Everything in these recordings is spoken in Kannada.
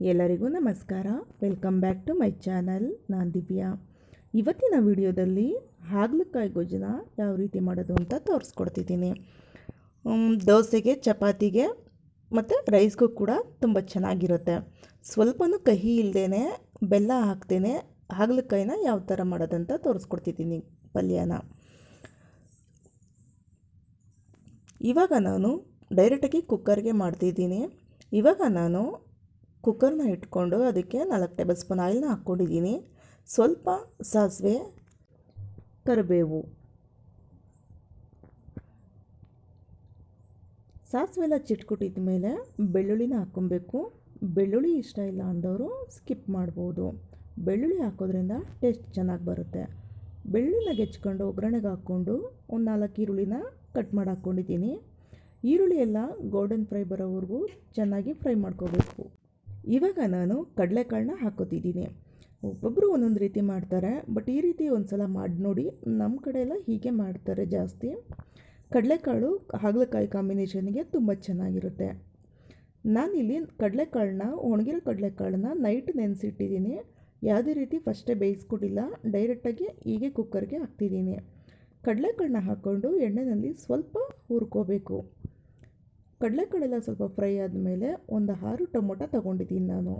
ಎಲ್ಲರಿಗೂ ನಮಸ್ಕಾರ. Welcome back to my channel. ನಾನು ದಿವ್ಯಾ. ಇವತ್ತಿನ ವಿಡಿಯೋದಲ್ಲಿ ಹಾಗಲಕಾಯಿ ಗೊಜ್ಜನ್ನ ಯಾವ ರೀತಿ ಮಾಡೋದು ಅಂತ ತೋರಿಸ್ಕೊಡ್ತಿದ್ದೀನಿ. ದೋಸೆಗೆ, ಚಪಾತಿಗೆ ಮತ್ತು ರೈಸ್ಗೂ ಕೂಡ ತುಂಬ ಚೆನ್ನಾಗಿರುತ್ತೆ. ಸ್ವಲ್ಪನೂ ಕಹಿ ಇಲ್ಲದೇ ಬೆಲ್ಲ ಹಾಕ್ತೇನೆ ಹಾಗಲಕಾಯಿನ ಯಾವ ಥರ ಮಾಡೋದಂತ ತೋರಿಸ್ಕೊಡ್ತಿದ್ದೀನಿ ಪಲ್ಯನ. ಇವಾಗ ನಾನು ಡೈರೆಕ್ಟಾಗಿ ಕುಕ್ಕರ್ಗೆ ಮಾಡ್ತಿದ್ದೀನಿ. ಇವಾಗ ನಾನು ಕುಕ್ಕರ್ನ ಇಟ್ಕೊಂಡು ಅದಕ್ಕೆ 4 ಟೇಬಲ್ ಸ್ಪೂನ್ ಆಯಿಲ್ನ ಹಾಕ್ಕೊಂಡಿದ್ದೀನಿ. ಸ್ವಲ್ಪ ಸಾಸಿವೆ, ಕರಿಬೇವು. ಸಾಸಿವೆ ಎಲ್ಲ ಚಿಟ್ಕೊಟ್ಟಿದ ಮೇಲೆ ಬೆಳ್ಳುಳ್ಳಿನ ಹಾಕ್ಕೊಬೇಕು. ಬೆಳ್ಳುಳ್ಳಿ ಇಷ್ಟ ಇಲ್ಲ ಅಂದವರು ಸ್ಕಿಪ್ ಮಾಡ್ಬೋದು. ಬೆಳ್ಳುಳ್ಳಿ ಹಾಕೋದ್ರಿಂದ ಟೇಸ್ಟ್ ಚೆನ್ನಾಗಿ ಬರುತ್ತೆ. ಬೆಳ್ಳುಳ್ಳಿನ ಹೆಚ್ಕೊಂಡು ಒಗ್ಗರಣೆಗೆ ಹಾಕ್ಕೊಂಡು ಒಂದು 4 ಈರುಳ್ಳಿನ ಕಟ್ ಮಾಡಿ ಹಾಕ್ಕೊಂಡಿದ್ದೀನಿ. ಈರುಳ್ಳಿ ಎಲ್ಲ ಗೋಲ್ಡನ್ ಫ್ರೈ ಬರೋವರೆಗೂ ಚೆನ್ನಾಗಿ ಫ್ರೈ ಮಾಡ್ಕೋಬೇಕು. ಇವಾಗ ನಾನು ಕಡಲೆಕಾಳನ್ನ ಹಾಕೋತಿದ್ದೀನಿ. ಒಬ್ಬೊಬ್ಬರು ಒಂದೊಂದು ರೀತಿ ಮಾಡ್ತಾರೆ, ಬಟ್ ಈ ರೀತಿ ಒಂದು ಸಲ ಮಾಡಿ ನೋಡಿ. ನಮ್ಮ ಕಡೆ ಎಲ್ಲ ಹೀಗೆ ಮಾಡ್ತಾರೆ ಜಾಸ್ತಿ. ಕಡಲೆಕಾಳು ಹಾಗಲಕಾಯಿ ಕಾಂಬಿನೇಷನ್ಗೆ ತುಂಬ ಚೆನ್ನಾಗಿರುತ್ತೆ. ನಾನಿಲ್ಲಿ ಕಡಲೆಕಾಳನ್ನ, ಒಣಗಿರೋ ಕಡಲೆಕಾಳನ್ನ ನೈಟ್ ನೆನೆಸಿಟ್ಟಿದ್ದೀನಿ. ಯಾವುದೇ ರೀತಿ ಫಸ್ಟೇ ಬೇಯಿಸ್ಕೊಟ್ಟಿಲ್ಲ, ಡೈರೆಕ್ಟಾಗಿ ಹೀಗೆ ಕುಕ್ಕರ್ಗೆ ಹಾಕ್ತಿದ್ದೀನಿ. ಕಡಲೆಕಾಳನ್ನ ಹಾಕ್ಕೊಂಡು ಎಣ್ಣೆಯಲ್ಲಿ ಸ್ವಲ್ಪ ಹುರ್ಕೋಬೇಕು. ಕಡಲೆಕಾಳೆಲ್ಲ ಸ್ವಲ್ಪ ಫ್ರೈ ಆದಮೇಲೆ ಒಂದು 6 ಟೊಮೊಟೊ ತೊಗೊಂಡಿದ್ದೀನಿ ನಾನು.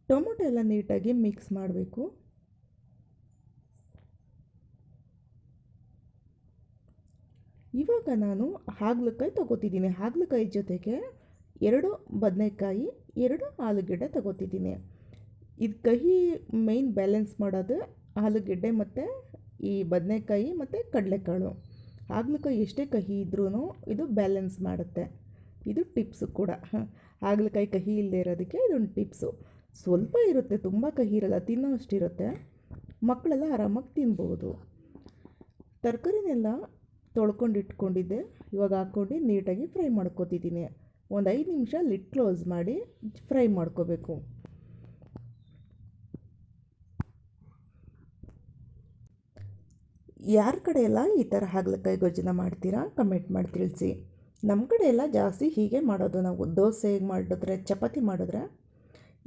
ಟೊಮೊಟೊ ಎಲ್ಲ ನೀಟಾಗಿ ಮಿಕ್ಸ್ ಮಾಡಬೇಕು. ಇವಾಗ ನಾನು ಹಾಗಲಕಾಯಿ ತೊಗೋತಿದ್ದೀನಿ. ಹಾಗಲಕಾಯಿ ಜೊತೆಗೆ 2 ಬದನೆಕಾಯಿ, 2 ಆಲೂಗೆಡ್ಡೆ ತೊಗೋತಿದ್ದೀನಿ. ಇದು ಕಹಿ ಮೇಯ್ನ್ ಬ್ಯಾಲೆನ್ಸ್ ಮಾಡೋದು ಆಲೂಗೆಡ್ಡೆ ಮತ್ತು ಈ ಬದನೆಕಾಯಿ ಮತ್ತು ಕಡಲೆಕಾಳು. ಹಾಗಲಕಾಯಿ ಎಷ್ಟೇ ಕಹಿ ಇದ್ರೂ ಇದು ಬ್ಯಾಲೆನ್ಸ್ ಮಾಡುತ್ತೆ. ಇದು ಟಿಪ್ಸು ಕೂಡ. ಹಾಗಲಕಾಯಿ ಕಹಿ ಇಲ್ಲದೆ ಇರೋದಕ್ಕೆ ಇದೊಂದು ಟಿಪ್ಸು. ಸ್ವಲ್ಪ ಇರುತ್ತೆ, ತುಂಬ ಕಹಿ ಇರಲ್ಲ, ತಿನ್ನೋ ಅಷ್ಟಿರುತ್ತೆ. ಮಕ್ಕಳೆಲ್ಲ ಆರಾಮಾಗಿ ತಿನ್ಬೋದು. ತರಕಾರಿನೆಲ್ಲ ತೊಳ್ಕೊಂಡು ಇಟ್ಕೊಂಡಿದ್ದೆ. ಇವಾಗ ಹಾಕ್ಕೊಂಡು ನೀಟಾಗಿ ಫ್ರೈ ಮಾಡ್ಕೊತಿದ್ದೀನಿ. ಒಂದು 5 ನಿಮಿಷ ಲಿಡ್ ಕ್ಲೋಸ್ ಮಾಡಿ ಫ್ರೈ ಮಾಡ್ಕೋಬೇಕು. ಯಾರ ಕಡೆ ಎಲ್ಲ ಈ ಥರ ಹಾಗಲಕಾಯಿ ಗೊಜ್ಜನ್ನ ಮಾಡ್ತೀರಾ ಕಮೆಂಟ್ ಮಾಡಿ ತಿಳಿಸಿ. ನಮ್ಮ ಕಡೆ ಎಲ್ಲ ಜಾಸ್ತಿ ಹೀಗೆ ಮಾಡೋದು. ನಾವು ದೋಸೆ ಮಾಡಿದ್ರೆ, ಚಪಾತಿ ಮಾಡಿದ್ರೆ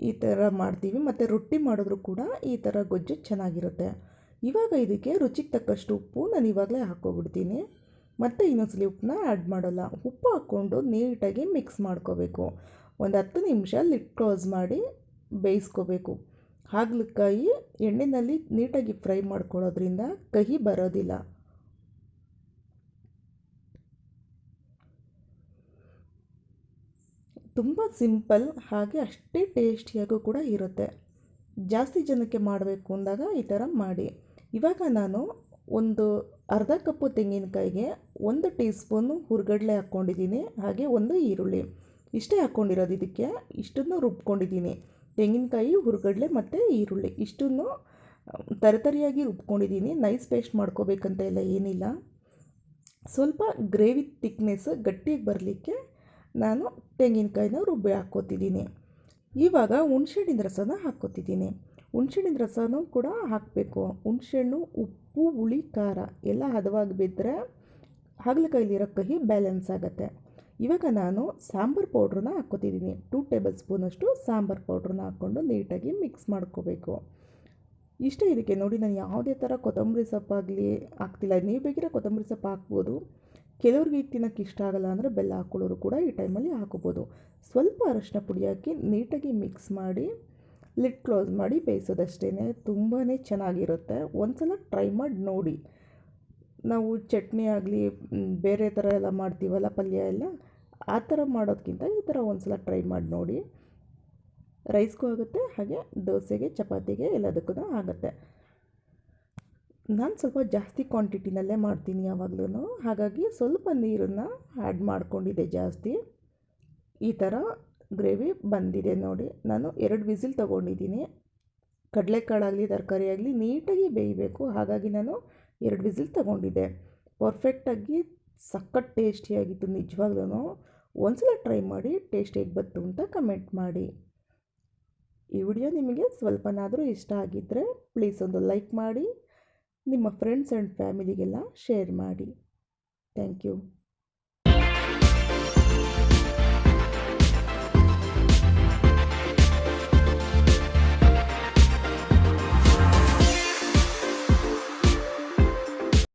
ಈ ಥರ ಮಾಡ್ತೀವಿ. ಮತ್ತು ರೊಟ್ಟಿ ಮಾಡಿದ್ರು ಕೂಡ ಈ ಥರ ಗೊಜ್ಜು ಚೆನ್ನಾಗಿರುತ್ತೆ. ಇವಾಗ ಇದಕ್ಕೆ ರುಚಿಗೆ ತಕ್ಕಷ್ಟು ಉಪ್ಪು ನಾನು ಇವಾಗಲೇ ಹಾಕ್ಕೊಬಿಡ್ತೀನಿ. ಮತ್ತು ಇನ್ನೊಂದ್ಸಲಿ ಉಪ್ಪನ್ನ ಆ್ಯಡ್ ಮಾಡೋಲ್ಲ. ಉಪ್ಪು ಹಾಕ್ಕೊಂಡು ನೀಟಾಗಿ ಮಿಕ್ಸ್ ಮಾಡ್ಕೋಬೇಕು. ಒಂದು 10 ನಿಮಿಷ ಲಿಡ್ ಕ್ಲೋಸ್ ಮಾಡಿ ಬೇಯಿಸ್ಕೋಬೇಕು. ಹಾಗಲಕಾಯಿ ಎಣ್ಣೆಯಲ್ಲಿ ನೀಟಾಗಿ ಫ್ರೈ ಮಾಡ್ಕೊಳ್ಳೋದ್ರಿಂದ ಕಹಿ ಬರೋದಿಲ್ಲ. ತುಂಬ ಸಿಂಪಲ್, ಹಾಗೆ ಅಷ್ಟೇ ಟೇಸ್ಟಿಯಾಗೂ ಕೂಡ ಇರುತ್ತೆ. ಜಾಸ್ತಿ ಜನಕ್ಕೆ ಮಾಡಬೇಕು ಅಂದಾಗ ಈ ಥರ ಮಾಡಿ. ಇವಾಗ ನಾನು ಒಂದು ಅರ್ಧ ಕಪ್ಪು ತೆಂಗಿನಕಾಯಿಗೆ 1 ಟೀ ಸ್ಪೂನು ಹುರ್ಗಡ್ಲೆ ಹಾಕ್ಕೊಂಡಿದ್ದೀನಿ. ಹಾಗೆ 1 ಈರುಳ್ಳಿ ಇಷ್ಟೇ ಹಾಕ್ಕೊಂಡಿರೋದು. ಇದಕ್ಕೆ ಇಷ್ಟನ್ನು ರುಬ್ಕೊಂಡಿದ್ದೀನಿ. ತೆಂಗಿನಕಾಯಿ, ಹುರ್ಗಡ್ಲೆ ಮತ್ತು ಈರುಳ್ಳಿ ಇಷ್ಟನ್ನು ತರತರಿಯಾಗಿ ರುಬ್ಕೊಂಡಿದ್ದೀನಿ. ನೈಸ್ ಪೇಸ್ಟ್ ಮಾಡ್ಕೋಬೇಕಂತ ಎಲ್ಲ ಏನಿಲ್ಲ. ಸ್ವಲ್ಪ ಗ್ರೇವಿ ತಿಕ್ನೆಸ್ ಗಟ್ಟಿಯಾಗಿ ಬರಲಿಕ್ಕೆ ನಾನು ತೆಂಗಿನಕಾಯಿನ ರುಬ್ಬಿ ಹಾಕ್ಕೋತಿದ್ದೀನಿ. ಇವಾಗ ಹುಣಸೆಹಣ್ಣಿನ ರಸನ ಹಾಕ್ಕೋತಿದ್ದೀನಿ. ಹುಣಸೆಹಣ್ಣಿನ ರಸನೂ ಕೂಡ ಹಾಕಬೇಕು. ಹುಣಸೆಹಣ್ಣು, ಉಪ್ಪು, ಹುಳಿ, ಖಾರ ಎಲ್ಲ ಹದವಾಗಿ ಬಿದ್ದರೆ ಹಾಗಲಕಾಯಿಲಿರೋ ಕಹಿ ಬ್ಯಾಲೆನ್ಸ್ ಆಗುತ್ತೆ. ಇವಾಗ ನಾನು ಸಾಂಬಾರು ಪೌಡ್ರನ್ನ ಹಾಕ್ಕೋತಿದ್ದೀನಿ. 2 ಟೇಬಲ್ ಸ್ಪೂನಷ್ಟು ಸಾಂಬಾರು ಪೌಡ್ರನ್ನ ಹಾಕ್ಕೊಂಡು ನೀಟಾಗಿ ಮಿಕ್ಸ್ ಮಾಡ್ಕೋಬೇಕು. ಇಷ್ಟೇ ಇದಕ್ಕೆ. ನೋಡಿ, ನಾನು ಯಾವುದೇ ಥರ ಕೊತ್ತಂಬರಿ ಸೊಪ್ಪಾಗಲಿ ಹಾಕ್ತಿಲ್ಲ. ನೀವು ಬೇಕಿದ್ರೆ ಕೊತ್ತಂಬರಿ ಸೊಪ್ಪು ಹಾಕ್ಬೋದು. ಕೆಲವ್ರಿಗೆ ತಿನ್ನೋಕ್ಕೆ ಇಷ್ಟ ಆಗಲ್ಲ ಅಂದರೆ ಬೆಲ್ಲ ಹಾಕ್ಕೊಳ್ಳೋರು ಕೂಡ ಈ ಟೈಮಲ್ಲಿ ಹಾಕೋಬೋದು. ಸ್ವಲ್ಪ ಅರಶಿನ ಪುಡಿ ಹಾಕಿ ನೀಟಾಗಿ ಮಿಕ್ಸ್ ಮಾಡಿ ಲಿಡ್ ಕ್ಲೋಸ್ ಮಾಡಿ ಬೇಯಿಸೋದಷ್ಟೇ. ತುಂಬಾ ಚೆನ್ನಾಗಿರುತ್ತೆ. ಒಂದು ಸಲ ಟ್ರೈ ಮಾಡಿ ನೋಡಿ. ನಾವು ಚಟ್ನಿ ಆಗಲಿ ಬೇರೆ ಥರ ಎಲ್ಲ ಮಾಡ್ತೀವಲ್ಲ ಪಲ್ಯ ಎಲ್ಲ, ಆ ಥರ ಮಾಡೋದಕ್ಕಿಂತ ಈ ಥರ ಒಂದು ಸಲ ಟ್ರೈ ಮಾಡಿ ನೋಡಿ. ರೈಸ್ಗೂ ಆಗುತ್ತೆ, ಹಾಗೆ ದೋಸೆಗೆ, ಚಪಾತಿಗೆ ಎಲ್ಲದಕ್ಕೂ ಆಗುತ್ತೆ. ನಾನು ಸ್ವಲ್ಪ ಜಾಸ್ತಿ ಕ್ವಾಂಟಿಟಿನಲ್ಲೇ ಮಾಡ್ತೀನಿ ಯಾವಾಗಲೂ. ಹಾಗಾಗಿ ಸ್ವಲ್ಪ ನೀರನ್ನು ಆ್ಯಡ್ ಮಾಡ್ಕೊಂಡಿದ್ದೆ ಜಾಸ್ತಿ. ಈ ಥರ ಗ್ರೇವಿ ಬಂದಿದೆ ನೋಡಿ. ನಾನು 2 ವಿಸಿಲ್ ತೊಗೊಂಡಿದ್ದೀನಿ. ಕಡಲೆಕಾಳಾಗಲಿ ತರಕಾರಿ ಆಗಲಿ ನೀಟಾಗಿ ಬೇಯಬೇಕು. ಹಾಗಾಗಿ ನಾನು 2 ವಿಸಿಲ್ ತೊಗೊಂಡಿದ್ದೆ. ಪರ್ಫೆಕ್ಟಾಗಿ ಸಖತ್ ಟೇಸ್ಟಿಯಾಗಿತ್ತು ನಿಜವಾಗ್ಲೂ. ಒಂದ್ಸಲ ಟ್ರೈ ಮಾಡಿ, ಟೇಸ್ಟ್ ಹೇಗೆ ಬಂತು ಅಂತ ಕಮೆಂಟ್ ಮಾಡಿ. ಈ ವಿಡಿಯೋ ನಿಮಗೆ ಸ್ವಲ್ಪನಾದರೂ ಇಷ್ಟ ಆಗಿದ್ದರೆ ಪ್ಲೀಸ್ ಒಂದು ಲೈಕ್ ಮಾಡಿ, ನಿಮ್ಮ ಫ್ರೆಂಡ್ಸ್ ಆ್ಯಂಡ್ ಫ್ಯಾಮಿಲಿಗೆಲ್ಲ ಶೇರ್ ಮಾಡಿ. Thank you.